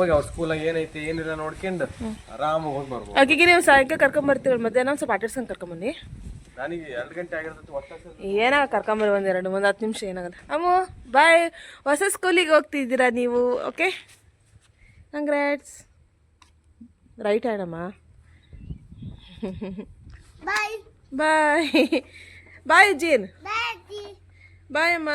ಹೋಗಿ ಅವ್ರ ಸ್ಕೂಲಾಗ ಏನೈತಿ ಏನಿಲ್ಲ ನೋಡ್ಕೊಂಡು ಆರಾಮಾಗಿ ಹೋಗಿ ಬರ್ಬೋದು. ಆಕೆಗೆ ನೀವು ಸಾಯಂಕಾಲ ಕರ್ಕೊಂಬರ್ತೀವಿ, ಮಧ್ಯಾಹ್ನ ಸ್ವಲ್ಪ ಆಟಾಡ್ಸಂಗೆ ಕರ್ಕೊಂಬನ್ನಿ. ನನಗೆ 2 ಗಂಟೆ ಆಗಿರ್ತೈತಿ ಒಟ್ಟು. ಏನಾಗ ಕರ್ಕೊಂಬರ್ರಿ ಒಂದು 10 ನಿಮಿಷ ಏನಾಗಲ್ಲ. ಅಮ್ಮು ಬಾಯ್, ಹೊಸ ಸ್ಕೂಲಿಗೆ ಹೋಗ್ತಿದ್ದೀರಾ ನೀವು? Okay, congrats. ರೈಟ್ ಹ್ಯಾಂಡಮ್ಮ. ಬಾಯ್ ಬಾಯ್ ಬಾಯ್ ಜೀನ್. ಬಾಯ್ ಅಮ್ಮ.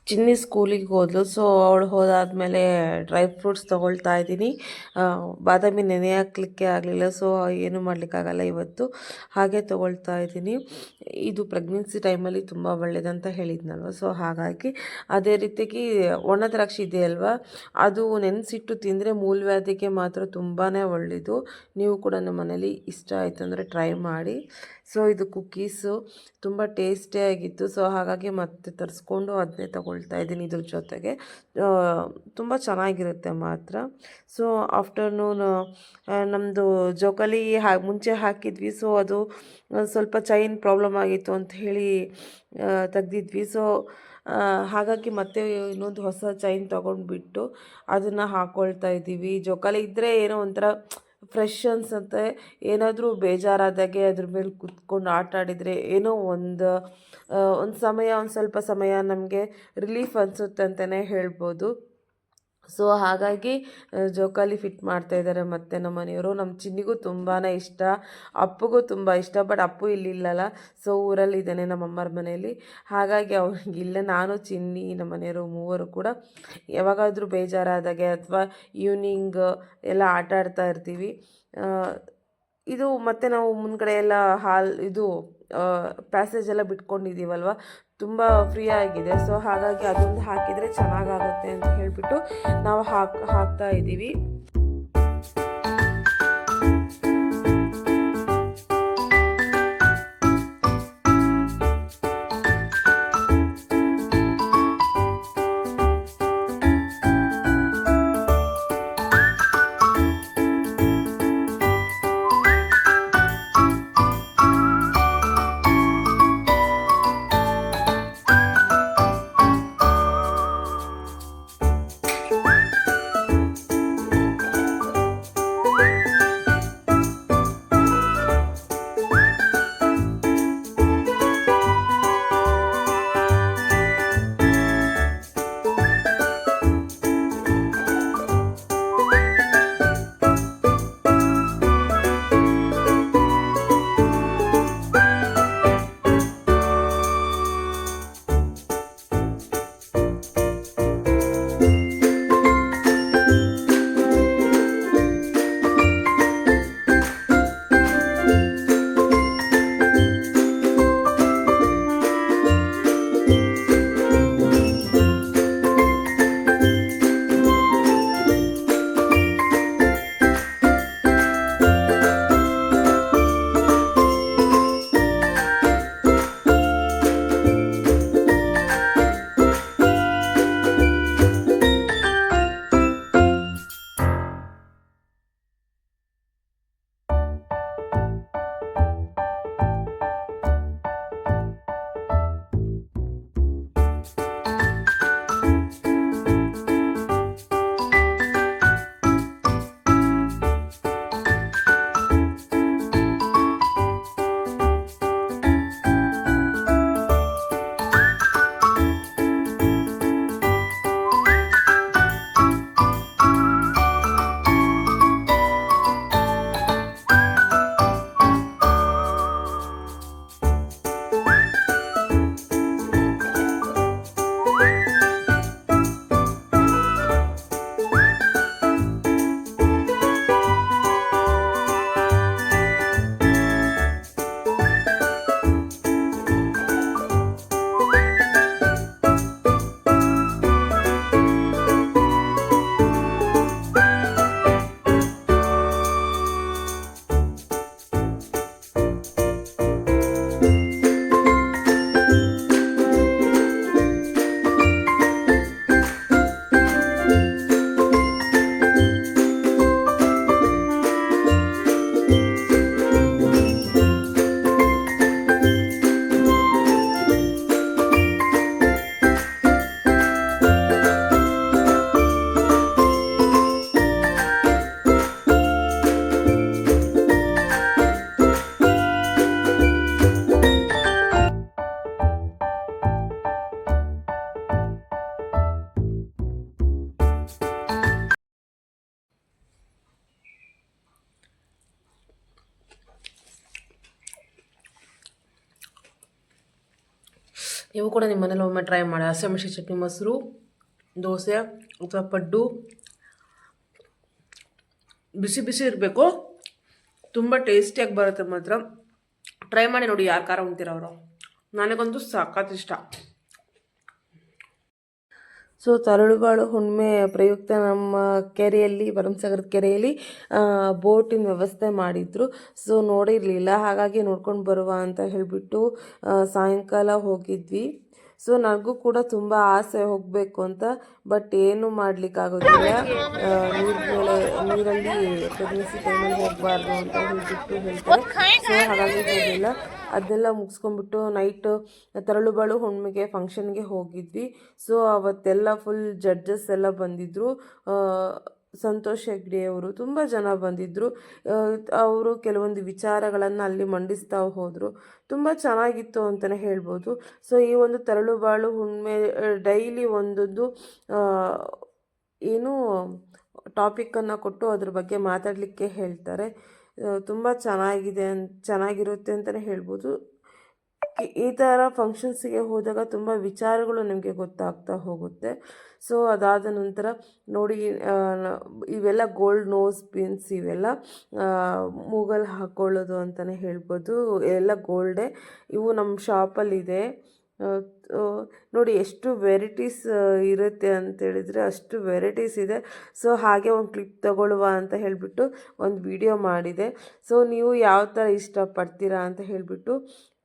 ಚಿನ್ನಿ ಸ್ಕೂಲಿಗೆ ಹೋದ್ಲು. ಸೊ ಅವಳು ಹೋದಾದ್ಮೇಲೆ ಡ್ರೈ ಫ್ರೂಟ್ಸ್ ತೊಗೊಳ್ತಾ ಇದ್ದೀನಿ. ಬಾದಾಮಿ ನೆನೆ ಹಾಕ್ಲಿಕ್ಕೆ ಆಗಲಿಲ್ಲ, ಸೊ ಏನು ಮಾಡಲಿಕ್ಕಾಗಲ್ಲ ಇವತ್ತು, ಹಾಗೆ ತೊಗೊಳ್ತಾ ಇದ್ದೀನಿ. ಇದು ಪ್ರೆಗ್ನೆನ್ಸಿ ಟೈಮಲ್ಲಿ ತುಂಬ ಒಳ್ಳೆಯದಂತ ಹೇಳಿದ್ನಲ್ವ, ಸೊ ಹಾಗಾಗಿ. ಅದೇ ರೀತಿಯಾಗಿ ಒಣ ದ್ರಾಕ್ಷಿ ಇದೆ ಅಲ್ವಾ, ಅದು ನೆನೆಸಿಟ್ಟು ತಿಂದರೆ ಮೂಲವ್ಯಾಧಿಗೆ ಮಾತ್ರ ತುಂಬಾ ಒಳ್ಳೆಯದು. ನೀವು ಕೂಡ ನಮ್ಮ ಮನೇಲಿ ಇಷ್ಟ ಆಯಿತು ಅಂದರೆ ಟ್ರೈ ಮಾಡಿ. ಸೊ ಇದು ಕುಕ್ಕೀಸು ತುಂಬ ಟೇಸ್ಟಿಯಾಗಿತ್ತು, ಸೊ ಹಾಗಾಗಿ ಮತ್ತೆ ತರಿಸ್ಕೊಂಡು ಅದನ್ನೇ ತಗೊಳ್ತಾ ಇದ್ದೀನಿ ಇದ್ರ ಜೊತೆಗೆ. ತುಂಬ ಚೆನ್ನಾಗಿರುತ್ತೆ ಮಾತ್ರ. ಸೊ ಆಫ್ಟರ್ನೂನ್ ನಮ್ಮದು ಜೋಕಾಲಿ ಮುಂಚೆ ಹಾಕಿದ್ವಿ, ಸೊ ಅದು ಸ್ವಲ್ಪ ಚೈನ್ ಪ್ರಾಬ್ಲಮ್ ಆಗಿತ್ತು ಅಂತ ಹೇಳಿ ತೆಗ್ದಿದ್ವಿ. ಸೊ ಹಾಗಾಗಿ ಮತ್ತೆ ಇನ್ನೊಂದು ಹೊಸ ಚೈನ್ ತೊಗೊಂಡ್ಬಿಟ್ಟು ಅದನ್ನು ಹಾಕ್ಕೊಳ್ತಾ ಇದ್ದೀವಿ. ಜೋಕಾಲಿ ಇದ್ದರೆ ಏನೋ ಒಂಥರ ಫ್ರೆಶ್ ಅನ್ಸುತ್ತೆ. ಏನಾದರೂ ಬೇಜಾರಾದಾಗೆ ಅದ್ರ ಮೇಲೆ ಕುತ್ಕೊಂಡು ಆಟ ಆಡಿದರೆ ಏನೋ ಒಂದು ಸಮಯ, ಒಂದು ಸ್ವಲ್ಪ ಸಮಯ ನಮಗೆ ರಿಲೀಫ್ ಅನಿಸುತ್ತೆ ಅಂತಲೇ ಹೇಳ್ಬೋದು. ಸೊ ಹಾಗಾಗಿ ಜೋಕಾಲಿ ಫಿಟ್ ಮಾಡ್ತಾಯಿದ್ದಾರೆ ಮತ್ತು ನಮ್ಮ ಮನೆಯವರು. ನಮ್ಮ ಚಿನ್ನಿಗೂ ತುಂಬಾ ಇಷ್ಟ, ಅಪ್ಪುಗೂ ತುಂಬ ಇಷ್ಟ. ಬಟ್ ಅಪ್ಪು ಇಲ್ಲಿಲ್ಲಲ್ಲ, ಸೊ ಊರಲ್ಲಿದ್ದಾನೆ ನಮ್ಮಮ್ಮರ ಮನೆಯಲ್ಲಿ. ಹಾಗಾಗಿ ಅವ್ರಿಗಿಲ್ಲ. ನಾನು, ಚಿನ್ನಿ, ನಮ್ಮ ಮನೆಯವರು ಮೂವರು ಕೂಡ ಯಾವಾಗಾದರೂ ಬೇಜಾರಾದಾಗೆ ಅಥವಾ ಈವ್ನಿಂಗ್ ಎಲ್ಲ ಆಟ ಆಡ್ತಾ ಇರ್ತೀವಿ. ಇದು ಮತ್ತು ನಾವು ಮುಂದ್ಗಡೆ ಎಲ್ಲ ಇದು ಪ್ಯಾಸೇಜ್ ಎಲ್ಲ ಬಿಟ್ಕೊಂಡಿದ್ದೀವಲ್ವ, ತುಂಬ ಫ್ರೀ ಆಗಿದೆ. ಸೊ ಹಾಗಾಗಿ ಅದೊಂದು ಹಾಕಿದರೆ ಚೆನ್ನಾಗಾಗುತ್ತೆ ಅಂತ ಹೇಳಿಬಿಟ್ಟು ನಾವು ಹಾಕ್ತಾ ಇದ್ದೀವಿ. ನೀವು ಕೂಡ ನಿಮ್ಮ ಮನೇಲಿ ಒಮ್ಮೆ ಟ್ರೈ ಮಾಡಿ. ಹಸಿಮೆಣಸಿನ ಚಟ್ನಿ ಮೊಸರು, ದೋಸೆ ಅಥವಾ ಪಡ್ಡು ಬಿಸಿ ಬಿಸಿ ಇರಬೇಕು, ತುಂಬ ಟೇಸ್ಟಿಯಾಗಿ ಬರುತ್ತೆ ಮಾತ್ರ. ಟ್ರೈ ಮಾಡಿ ನೋಡಿ ಯಾರು ಖಾರ ಉಣ್ತೀರವರು. ನನಗಂತೂ ಸಖತ್ ಇಷ್ಟ. ಸೊ ತರಳುಬಾಳು ಹುಣ್ಣಿಮೆ ಪ್ರಯುಕ್ತ ನಮ್ಮ ಕೆರೆಯಲ್ಲಿ, ಭರಮಸಾಗರದ ಕೆರೆಯಲ್ಲಿ ಬೋಟಿನ ವ್ಯವಸ್ಥೆ ಮಾಡಿದ್ರು. ಸೊ ನೋಡಿರಲಿಲ್ಲ, ಹಾಗಾಗಿ ನೋಡ್ಕೊಂಡು ಬರುವ ಅಂತ ಹೇಳಿಬಿಟ್ಟು ಸಾಯಂಕಾಲ ಹೋಗಿದ್ವಿ. ಸೊ ನನಗೂ ಕೂಡ ತುಂಬ ಆಸೆ ಹೋಗಬೇಕು ಅಂತ, ಬಟ್ ಏನು ಮಾಡಲಿಕ್ಕಾಗೋದಿಲ್ಲ. ನೀರಲ್ಲಿ ಪ್ರೆಗ್ನೆನ್ಸಿ ಟೈಮಲ್ಲಿ ಹೋಗಬಾರ್ದು ಅಂತ ಹೇಳ್ತಾರೆ. ಸೊ ಹಾಗಾಗಿ ಹೋಗಿಲ್ಲ. ಅದನ್ನೆಲ್ಲ ಮುಗಿಸ್ಕೊಂಡ್ಬಿಟ್ಟು ನೈಟ್ ತರಳುಬಾಳು ಹುಣ್ಣಿಮೆಗೆ ಫಂಕ್ಷನ್ಗೆ ಹೋಗಿದ್ವಿ. ಸೊ ಅವತ್ತೆಲ್ಲ ಫುಲ್ ಜಡ್ಜಸ್ ಎಲ್ಲ ಬಂದಿದ್ದರು. ಸಂತೋಷ್ ಹೆಗ್ಡೆ ಅವರು ತುಂಬ ಜನ ಬಂದಿದ್ದರು. ಅವರು ಕೆಲವೊಂದು ವಿಚಾರಗಳನ್ನು ಅಲ್ಲಿ ಮಂಡಿಸ್ತಾ ಹೋದರು. ತುಂಬ ಚೆನ್ನಾಗಿತ್ತು ಅಂತಲೇ ಹೇಳ್ಬೋದು. ಸೊ ಈ ಒಂದು ತರಳುಬಾಳು ಹುಣ್ಣಿಮೆ ಡೈಲಿ ಒಂದೊಂದು ಏನು ಟಾಪಿಕ್ಕನ್ನು ಕೊಟ್ಟು ಅದ್ರ ಬಗ್ಗೆ ಮಾತಾಡಲಿಕ್ಕೆ ಹೇಳ್ತಾರೆ. ತುಂಬ ಚೆನ್ನಾಗಿರುತ್ತೆ ಅಂತಲೇ ಹೇಳ್ಬೋದು. ಈ ಥರ ಫಂಕ್ಷನ್ಸಿಗೆ ಹೋದಾಗ ತುಂಬ ವಿಚಾರಗಳು ನಿಮಗೆ ಗೊತ್ತಾಗ್ತಾ ಹೋಗುತ್ತೆ. ಸೊ ಅದಾದ ನಂತರ ನೋಡಿ, ಇವೆಲ್ಲ ಗೋಲ್ಡ್ ನೋಸ್ ಪಿನ್ಸ್, ಇವೆಲ್ಲ ಮೂಗಲ್ ಹಾಕ್ಕೊಳ್ಳೋದು ಅಂತಲೇ ಹೇಳ್ಬೋದು. ಎಲ್ಲ ಗೋಲ್ಡೇ. ಇವು ನಮ್ಮ ಶಾಪಲ್ಲಿದೆ. ನೋಡಿ ಎಷ್ಟು ವೆರೈಟೀಸ್ ಇರುತ್ತೆ ಅಂತೇಳಿದರೆ ಅಷ್ಟು ವೆರೈಟೀಸ್ ಇದೆ. ಸೊ ಹಾಗೆ ಒಂದು ಕ್ಲಿಪ್ ತಗೊಳ್ಳುವ ಅಂತ ಹೇಳಿಬಿಟ್ಟು ಒಂದು ವಿಡಿಯೋ ಮಾಡಿದೆ. ಸೊ ನೀವು ಯಾವ ಥರ ಇಷ್ಟಪಡ್ತೀರಾ ಅಂತ ಹೇಳಿಬಿಟ್ಟು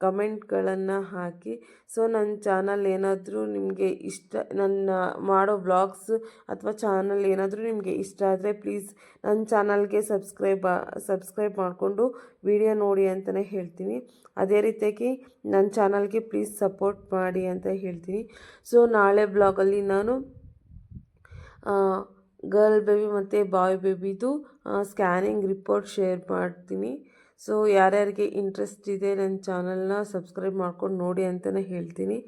ಕಮೆಂಟ್ಗಳನ್ನು ಹಾಕಿ. ಸೊ ನನ್ನ ಚಾನಲ್ ಏನಾದರೂ ನಿಮಗೆ ಇಷ್ಟ, ನನ್ನ ಮಾಡೋ ವ್ಲಾಗ್ಸ್ ಅಥವಾ ಚಾನಲ್ ಏನಾದರೂ ನಿಮಗೆ ಇಷ್ಟ ಆದರೆ ಪ್ಲೀಸ್ ನನ್ನ ಚಾನಲ್ಗೆ ಸಬ್ಸ್ಕ್ರೈಬ್ ಮಾಡಿಕೊಂಡು ವಿಡಿಯೋ ನೋಡಿ ಅಂತಲೇ ಹೇಳ್ತೀನಿ. ಅದೇ ರೀತಿಯಾಗಿ ನನ್ನ ಚಾನಲ್ಗೆ ಪ್ಲೀಸ್ ಸಪೋರ್ಟ್ ಮಾಡಿ ಅಂತ ಹೇಳ್ತೀನಿ. ಸೊ ನಾಳೆ ಬ್ಲಾಗಲ್ಲಿ ನಾನು ಗರ್ಲ್ ಬೇಬಿ ಮತ್ತು ಬಾಯ್ ಬೇಬಿದು ಸ್ಕ್ಯಾನಿಂಗ್ ರಿಪೋರ್ಟ್ ಶೇರ್ ಮಾಡ್ತೀನಿ. ಸೊ ಯಾರ್ಯಾರಿಗೆ ಇಂಟ್ರೆಸ್ಟ್ ಇದೆ ನನ್ನ ಚಾನಲ್ನ ಸಬ್ಸ್ಕ್ರೈಬ್ ಮಾಡ್ಕೊಂಡು ನೋಡಿ ಅಂತಲೇ ಹೇಳ್ತೀನಿ.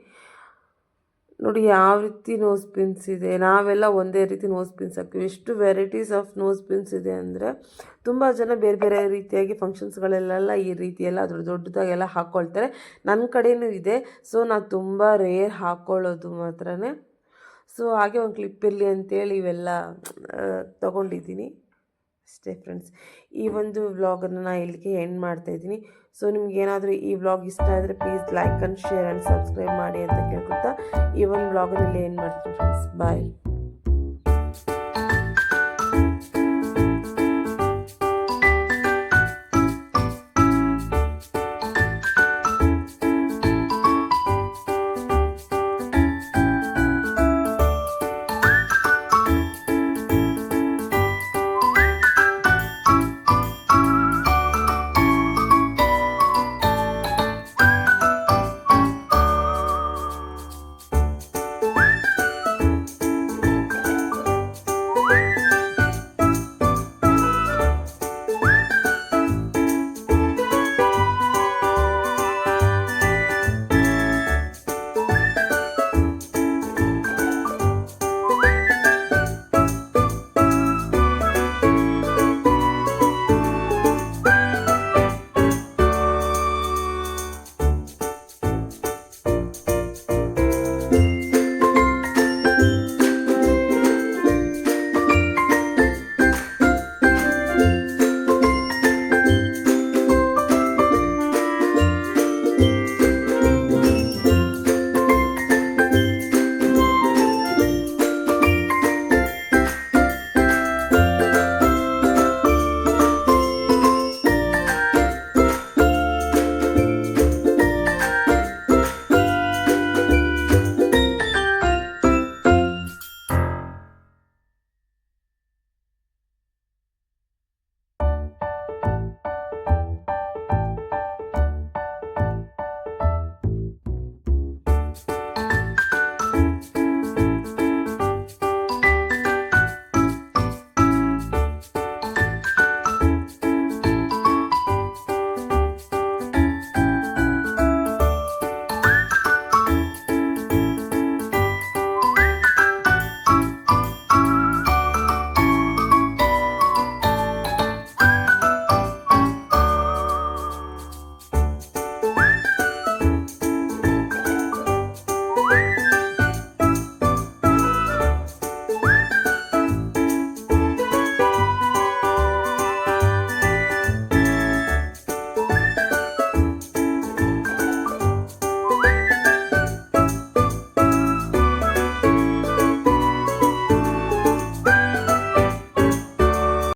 ನೋಡಿ ಯಾವ ರೀತಿ ನೋಸ್ ಪಿನ್ಸ್ ಇದೆ. ನಾವೆಲ್ಲ ಒಂದೇ ರೀತಿ ನೋಸ್ ಪಿನ್ಸ್ ಹಾಕ್ತೀವಿ. ಎಷ್ಟು ವೆರೈಟೀಸ್ ಆಫ್ ನೋಸ್ ಪಿನ್ಸ್ ಇದೆ ಅಂದರೆ ತುಂಬ ಜನ ಬೇರೆ ಬೇರೆ ರೀತಿಯಾಗಿ ಫಂಕ್ಷನ್ಸ್ಗಳಲ್ಲೆಲ್ಲ ಈ ರೀತಿಯೆಲ್ಲ ಅದ್ರ ದೊಡ್ಡದಾಗೆಲ್ಲ ಹಾಕ್ಕೊಳ್ತಾರೆ. ನನ್ನ ಕಡೆಯೂ ಇದೆ. ಸೊ ನಾನು ತುಂಬ ರೇರ್ ಹಾಕ್ಕೊಳ್ಳೋದು ಮಾತ್ರನೇ. ಸೊ ಹಾಗೆ ಒಂದು ಕ್ಲಿಪ್ ಇರಲಿ ಅಂತೇಳಿ ಇವೆಲ್ಲ ತೊಗೊಂಡಿದ್ದೀನಿ ಅಷ್ಟೇ ಫ್ರೆಂಡ್ಸ್. ಈ ಒಂದು ವ್ಲಾಗನ್ನು ನಾನು ಇಲ್ಲಿಗೆ ಎಂಡ್ ಮಾಡ್ತಾಯಿದ್ದೀನಿ. ಸೊ ನಿಮ್ಗೇನಾದರೂ ಈ ವ್ಲಾಗ್ ಇಷ್ಟ ಆದರೆ please like and share and subscribe ಮಾಡಿ ಅಂತ ಕೇಳ್ಕೊತಾ ಈ ಒಂದು ವ್ಲಾಗನ್ನು ಇಲ್ಲಿ ಎಂಡ್ ಮಾಡ್ತೀನಿ ಫ್ರೆಂಡ್ಸ್. ಬಾಯ್.